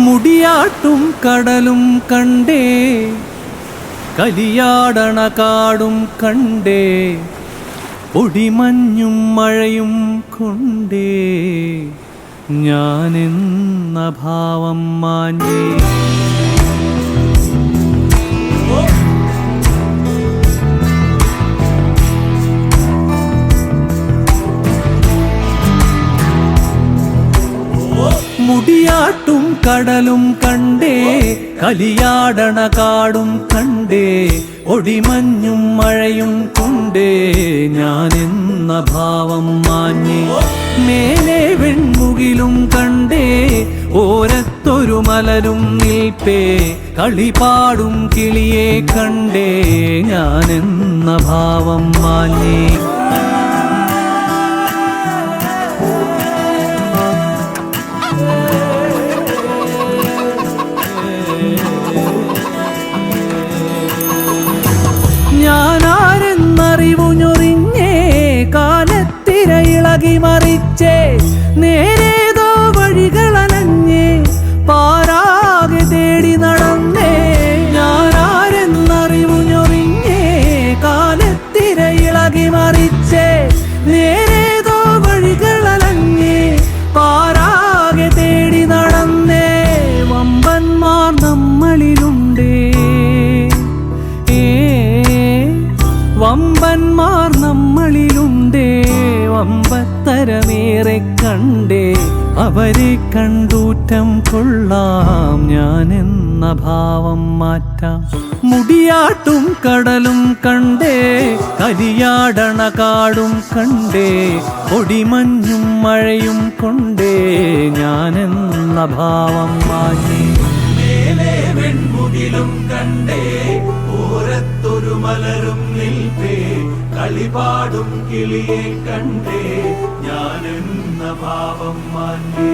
മുടിയാട്ടും കടലും കണ്ടേ, കലിയാടണ കാടും കണ്ടേ, പൊടിമഞ്ഞും മഴയും കൊണ്ടേ ഞാനെന്ന ഭാവം മാഞ്ഞേ. മുടിയാട്ടും കടലും കണ്ടേ, കലിയാടണ കാടും കണ്ടേ, ഒടിമഞ്ഞും മഴയും കൊണ്ടേ ഞാനെന്ന ഭാവം മാഞ്ഞേ. മേലെ വെൺമുകിലും കണ്ടേ, ഓരത്തൊരു മലരും നിൽപ്പേ, കളിപാടും കിളിയെ കണ്ടേ ഞാനെന്ന ഭാവം മാഞ്ഞേ. ഞാനാരെന്നറിവു ഞൊറിഞ്ഞേ, കാലത്തിര ഇളകി മറിച്ചേ, നേരേതോ വഴികളനഞ്ഞേ, പാരാകെ തേടി നടന്നേ. ഞാനാരെന്നറിവു ഞൊറിഞ്ഞേ, കാലത്തിര ഇളകി മറിച്ചേ, നേരേതോ വഴികളനഞ്ഞേ, പാരാകെ തേടി നടന്നേ. വമ്പന്മാർ നമ്മളിലുണ്ടേ, വമ്പന്മാർ നമ്മളിലുണ്ടേ, വമ്പത്തരമേറെ കണ്ടേ, അവരെ കണ്ടൂറ്റം കൊള്ളാം, ഞാനെന്ന ഭാവം മാറ്റാം. മുടിയാട്ടും കടലും കണ്ടേ, കലിയാടണ കാടും കണ്ടേ, പൊടിമഞ്ഞും മഴയും കൊണ്ടേ ഞാനെന്ന ഭാവം മാറ്റി. മേലെ വെൺമുകിലും കണ്ടേ, ഓരത്തൊരു മലരും നിൽപ്പേ, കളിപാടും കിളിയെ കണ്ടേ ഞാനെന്ന ഭാവം മാഞ്ഞേ.